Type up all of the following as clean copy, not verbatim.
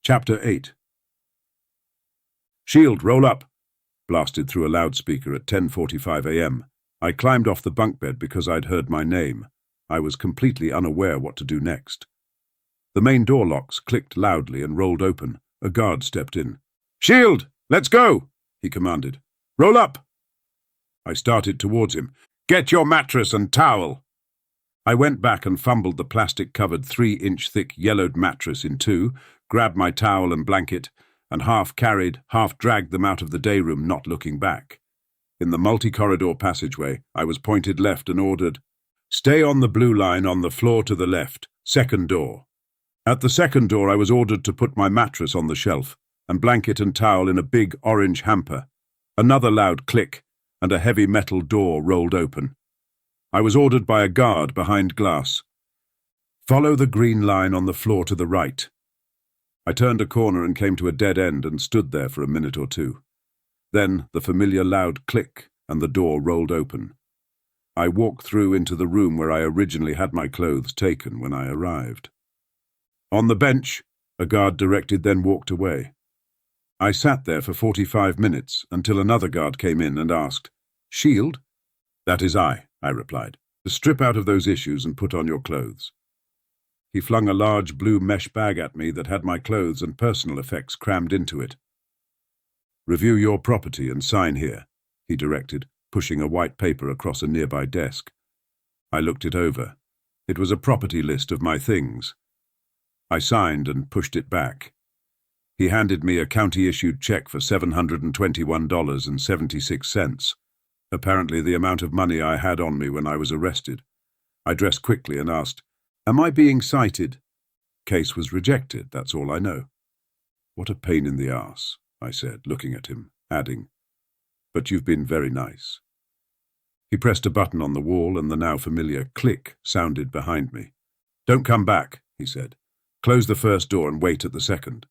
Chapter 8. "Shield, roll up," blasted through a loudspeaker at 10:45 a.m. I climbed off the bunk bed because I'd heard my name. I was completely unaware what to do next. The main door locks clicked loudly and rolled open. A guard stepped in. "Shield, let's go," he commanded. "Roll up." I started towards him. "Get your mattress and towel." I went back and fumbled the plastic-covered 3-inch thick yellowed mattress in two, grabbed my towel and blanket, and half carried, half dragged them out of the day room, not looking back. In the multi-corridor passageway, I was pointed left and ordered, "Stay on the blue line on the floor to the left, second door." At the second door, I was ordered to put my mattress on the shelf, and blanket and towel in a big orange hamper. Another loud click, and a heavy metal door rolled open. I was ordered by a guard behind glass. "Follow the green line on the floor to the right." I turned a corner and came to a dead end and stood there for a minute or two. Then the familiar loud click and the door rolled open. I walked through into the room where I originally had my clothes taken when I arrived. "On the bench," a guard directed, then walked away. I sat there for 45 minutes until another guard came in and asked, "Shield?" "That is I replied. "To strip out of those issues and put on your clothes." He flung a large blue mesh bag at me that had my clothes and personal effects crammed into it. "Review your property and sign here," he directed, pushing a white paper across a nearby desk. I looked it over. It was a property list of my things. I signed and pushed it back. He handed me a county-issued check for $721.76. Apparently the amount of money I had on me when I was arrested. I dressed quickly and asked, "Am I being cited?" "Case was rejected, that's all I know." "What a pain in the arse," I said, looking at him, adding, "But you've been very nice." He pressed a button on the wall and the now familiar click sounded behind me. "Don't come back," he said. "Close the first door and wait at the second."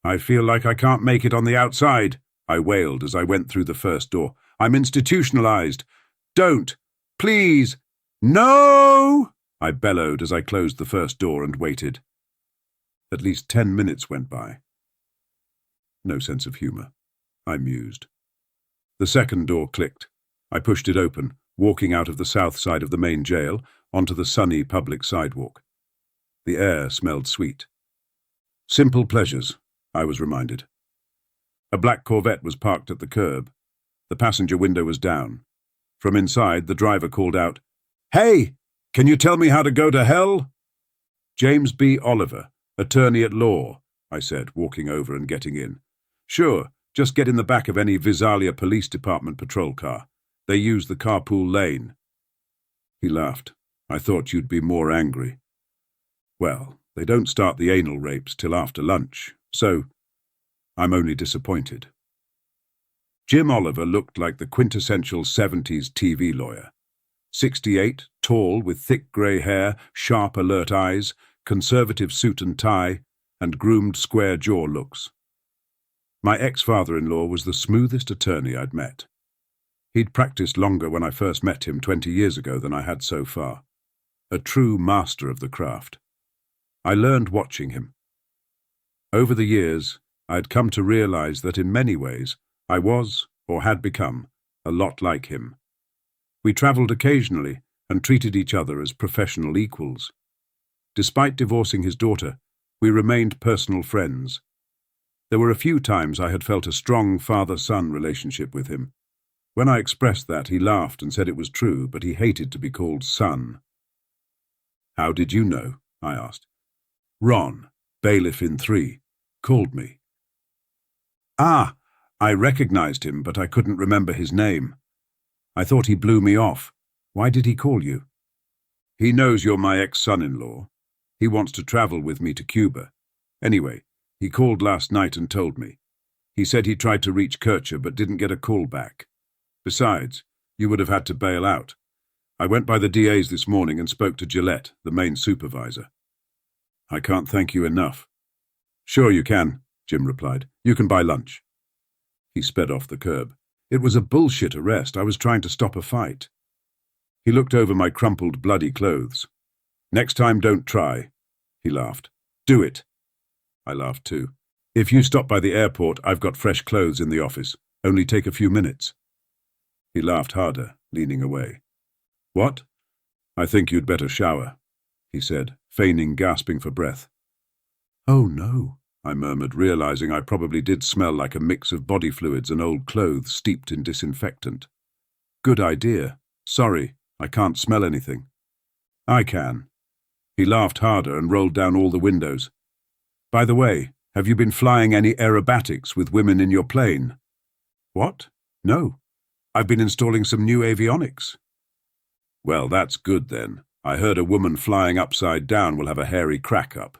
"I feel like I can't make it on the outside," I wailed as I went through the first door. "I'm institutionalized. Don't! Please! No!" I bellowed as I closed the first door and waited. At least 10 minutes went by. No sense of humor. I mused. The second door clicked. I pushed it open, walking out of the south side of the main jail onto the sunny public sidewalk. The air smelled sweet. Simple pleasures, I was reminded. A black Corvette was parked at the curb. The passenger window was down. From inside, the driver called out, "Hey, can you tell me how to go to hell?" "James B. Oliver, attorney at law," I said, walking over and getting in. "Sure, just get in the back of any Visalia Police Department patrol car. They use the carpool lane." He laughed. "I thought you'd be more angry." "Well, they don't start the anal rapes till after lunch, so I'm only disappointed." Jim Oliver looked like the quintessential 70s TV lawyer. 68, tall, with thick grey hair, sharp, alert eyes, conservative suit and tie, and groomed square jaw looks. My ex-father-in-law was the smoothest attorney I'd met. He'd practiced longer when I first met him 20 years ago than I had so far. A true master of the craft. I learned watching him. Over the years, I'd come to realize that in many ways, I was, or had become, a lot like him. We traveled occasionally and treated each other as professional equals. Despite divorcing his daughter, we remained personal friends. There were a few times I had felt a strong father-son relationship with him. When I expressed that, he laughed and said it was true, but he hated to be called son. "How did you know?" I asked. "Ron, bailiff in 3, called me." "Ah, I recognized him, but I couldn't remember his name. I thought he blew me off. Why did he call you?" "He knows you're my ex-son-in-law. He wants to travel with me to Cuba. Anyway, he called last night and told me. He said he tried to reach Kircher but didn't get a call back. Besides, you would have had to bail out. I went by the DA's this morning and spoke to Gillette, the main supervisor." "I can't thank you enough." "Sure you can," Jim replied. "You can buy lunch." He sped off the curb. "It was a bullshit arrest. I was trying to stop a fight." He looked over my crumpled, bloody clothes. "Next time, don't try," he laughed. "Do it." I laughed too. If you stop by the airport, I've got fresh clothes in the office. Only take a few minutes. He laughed harder, leaning away. What? I think you'd better shower, he said, feigning gasping for breath. Oh no, I murmured, realizing I probably did smell like a mix of body fluids and old clothes steeped in disinfectant. Good idea. Sorry, I can't smell anything. I can. He laughed harder and rolled down all the windows. By the way, have you been flying any aerobatics with women in your plane? What? No. I've been installing some new avionics. Well, that's good then. I heard a woman flying upside down will have a hairy crack up.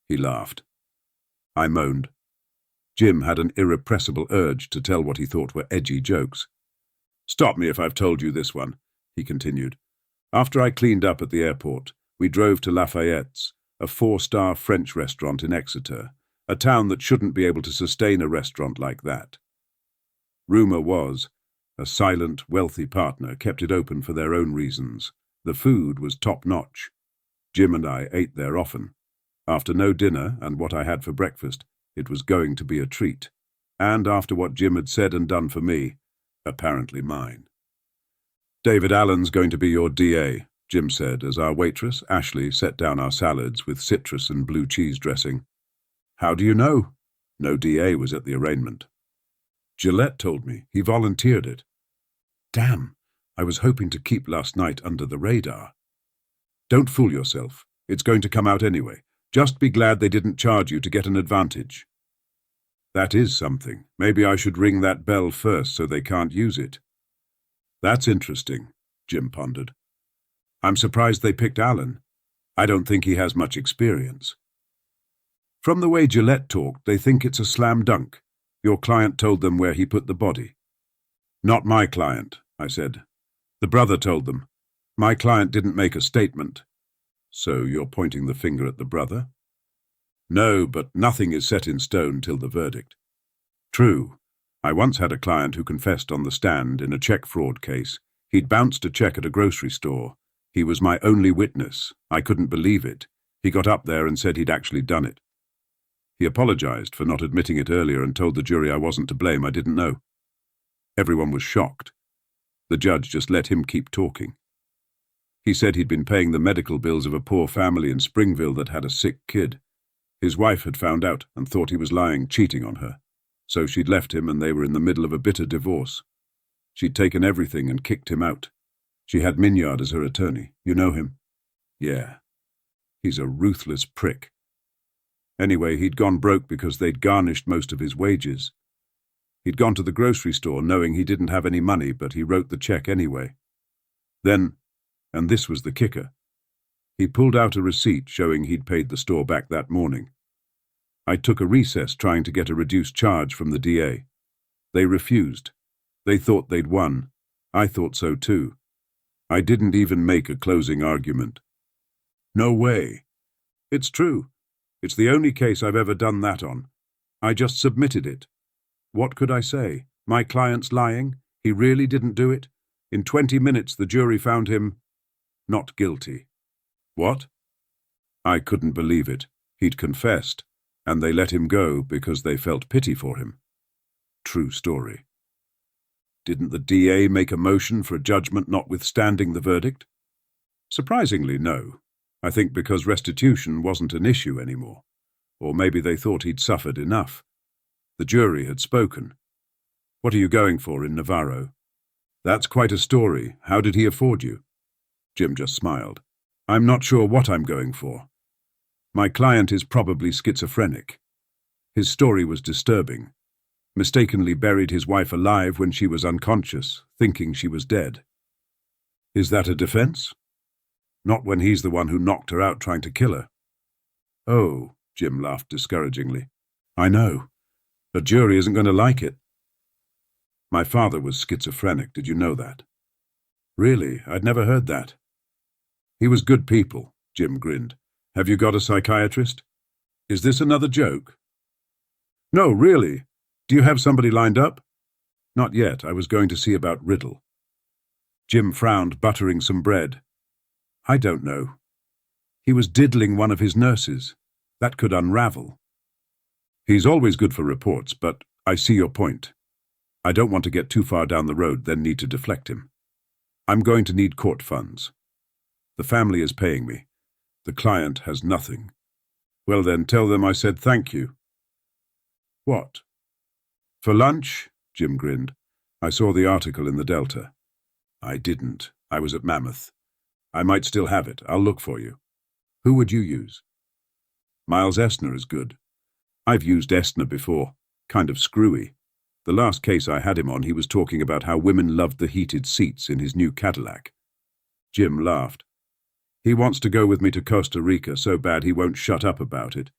He laughed. I moaned. Jim had an irrepressible urge to tell what he thought were edgy jokes. Stop me if I've told you this one, he continued. After I cleaned up at the airport, we drove to Lafayette's, a 4-star French restaurant in Exeter, a town that shouldn't be able to sustain a restaurant like that. Rumour was, a silent, wealthy partner kept it open for their own reasons. The food was top-notch. Jim and I ate there often. After no dinner and what I had for breakfast, it was going to be a treat. And after what Jim had said and done for me, apparently mine. David Allen's going to be your DA, Jim said as our waitress, Ashley, set down our salads with citrus and blue cheese dressing. How do you know? No DA was at the arraignment. Gillette told me. He volunteered it. Damn, I was hoping to keep last night under the radar. Don't fool yourself. It's going to come out anyway. Just be glad they didn't charge you to get an advantage. That is something. Maybe I should ring that bell first so they can't use it. That's interesting, Jim pondered. I'm surprised they picked Allen. I don't think he has much experience. From the way Gillette talked, they think it's a slam dunk. Your client told them where he put the body. Not my client, I said. The brother told them. My client didn't make a statement. So you're pointing the finger at the brother? No, but nothing is set in stone till the verdict. True. I once had a client who confessed on the stand in a check fraud case. He'd bounced a check at a grocery store. He was my only witness. I couldn't believe it. He got up there and said he'd actually done it. He apologized for not admitting it earlier and told the jury I wasn't to blame. I didn't know. Everyone was shocked. The judge just let him keep talking. He said he'd been paying the medical bills of a poor family in Springville that had a sick kid. His wife had found out and thought he was lying, cheating on her. So she'd left him and they were in the middle of a bitter divorce. She'd taken everything and kicked him out. She had Mignard as her attorney. You know him? Yeah. He's a ruthless prick. Anyway, he'd gone broke because they'd garnished most of his wages. He'd gone to the grocery store knowing he didn't have any money, but he wrote the check anyway. Then, and this was the kicker, he pulled out a receipt showing he'd paid the store back that morning. I took a recess trying to get a reduced charge from the DA. They refused. They thought they'd won. I thought so too. I didn't even make a closing argument. No way. It's true. It's the only case I've ever done that on. I just submitted it. What could I say? My client's lying? He really didn't do it? In 20 minutes the jury found him not guilty. What? I couldn't believe it. He'd confessed, and they let him go because they felt pity for him. True story. Didn't the DA make a motion for a judgment notwithstanding the verdict? Surprisingly, no. I think because restitution wasn't an issue anymore. Or maybe they thought he'd suffered enough. The jury had spoken. What are you going for in Navarro? That's quite a story. How did he afford you? Jim just smiled. I'm not sure what I'm going for. My client is probably schizophrenic. His story was disturbing. Mistakenly buried his wife alive when she was unconscious, thinking she was dead. Is that a defense? Not when he's the one who knocked her out trying to kill her. Oh, Jim laughed discouragingly. I know. A jury isn't going to like it. My father was schizophrenic, did you know that? Really? I'd never heard that. He was good people, Jim grinned. Have you got a psychiatrist? Is this another joke? No, really. Do you have somebody lined up? Not yet. I was going to see about Riddle. Jim frowned, buttering some bread. I don't know. He was diddling one of his nurses. That could unravel. He's always good for reports, but I see your point. I don't want to get too far down the road, then need to deflect him. I'm going to need court funds. The family is paying me. The client has nothing. Well then, tell them I said thank you. What? For lunch? Jim grinned. I saw the article in the Delta. I didn't. I was at Mammoth. I might still have it. I'll look for you. Who would you use? Miles Essner is good. I've used Essner before. Kind of screwy. The last case I had him on, he was talking about how women loved the heated seats in his new Cadillac. Jim laughed. He wants to go with me to Costa Rica so bad he won't shut up about it.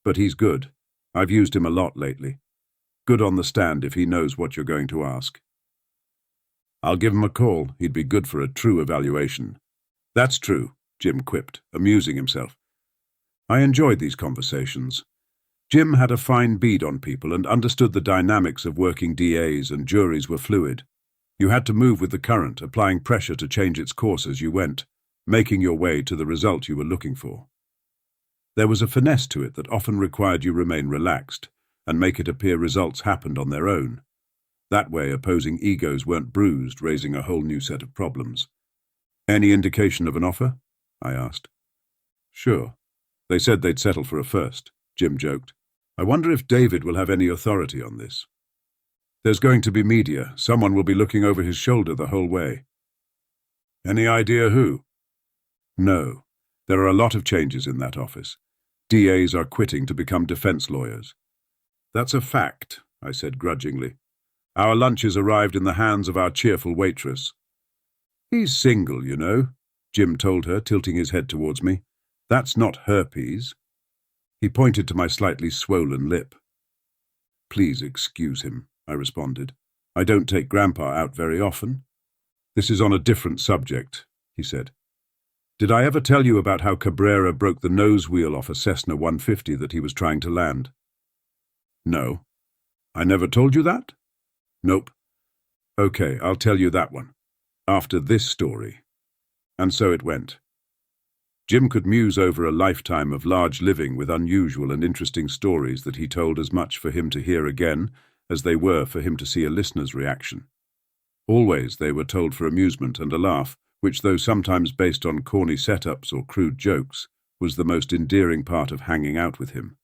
But he's good. I've used him a lot lately. Good on the stand if he knows what you're going to ask. I'll give him a call. He'd be good for a true evaluation. That's true, Jim quipped, amusing himself. I enjoyed these conversations. Jim had a fine bead on people and understood the dynamics of working DAs, and juries were fluid. You had to move with the current, applying pressure to change its course as you went, making your way to the result you were looking for. There was a finesse to it that often required you remain relaxed and make it appear results happened on their own. That way opposing egos weren't bruised, raising a whole new set of problems. Any indication of an offer? I asked. Sure. They said they'd settle for a first, Jim joked. I wonder if David will have any authority on this. There's going to be media. Someone will be looking over his shoulder the whole way. Any idea who? No. There are a lot of changes in that office. DAs are quitting to become defense lawyers. That's a fact, I said grudgingly. Our lunches arrived in the hands of our cheerful waitress. He's single, you know, Jim told her, tilting his head towards me. That's not herpes. He pointed to my slightly swollen lip. Please excuse him, I responded. I don't take Grandpa out very often. This is on a different subject, he said. Did I ever tell you about how Cabrera broke the nose wheel off a Cessna 150 that he was trying to land? No. I never told you that? Nope. Okay, I'll tell you that one. After this story. And so it went. Jim could muse over a lifetime of large living with unusual and interesting stories that he told as much for him to hear again as they were for him to see a listener's reaction. Always they were told for amusement and a laugh, which, though sometimes based on corny setups or crude jokes, was the most endearing part of hanging out with him.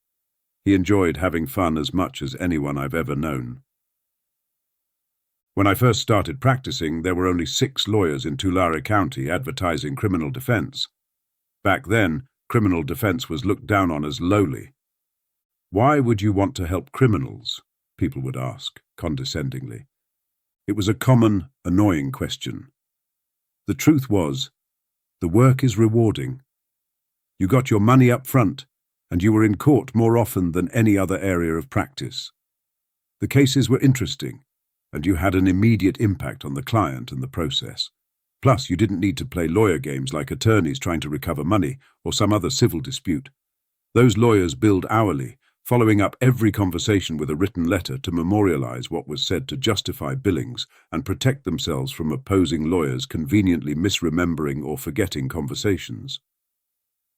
He enjoyed having fun as much as anyone I've ever known. When I first started practicing, there were only 6 lawyers in Tulare County advertising criminal defense. Back then, criminal defense was looked down on as lowly. Why would you want to help criminals? People would ask, condescendingly. It was a common, annoying question. The truth was, the work is rewarding. You got your money up front, and you were in court more often than any other area of practice. The cases were interesting, and you had an immediate impact on the client and the process. Plus, you didn't need to play lawyer games like attorneys trying to recover money or some other civil dispute. Those lawyers billed hourly, following up every conversation with a written letter to memorialize what was said to justify billings and protect themselves from opposing lawyers conveniently misremembering or forgetting conversations.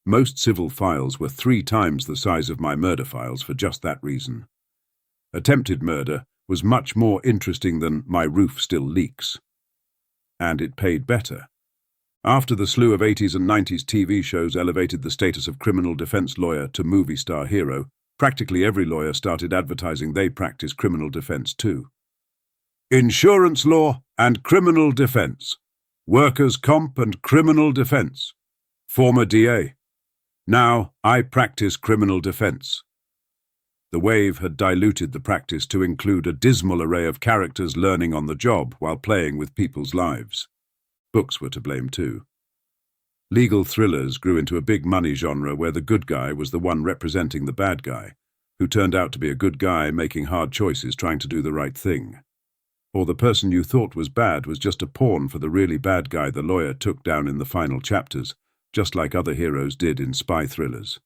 Most civil files were 3 times the size of my murder files for just that reason. Attempted murder was much more interesting than my roof still leaks. And it paid better. After the slew of 80s and 90s TV shows elevated the status of criminal defense lawyer to movie star hero, practically every lawyer started advertising they practice criminal defense too. Insurance law and criminal defense. Workers' comp and criminal defense. Former DA. Now I practice criminal defense. The wave had diluted the practice to include a dismal array of characters learning on the job while playing with people's lives. Books were to blame too. Legal thrillers grew into a big money genre where the good guy was the one representing the bad guy, who turned out to be a good guy making hard choices trying to do the right thing. Or the person you thought was bad was just a pawn for the really bad guy the lawyer took down in the final chapters, just like other heroes did in spy thrillers.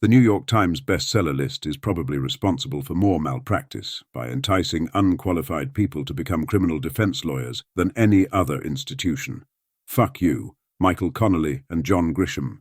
The New York Times bestseller list is probably responsible for more malpractice by enticing unqualified people to become criminal defense lawyers than any other institution. Fuck you, Michael Connolly and John Grisham.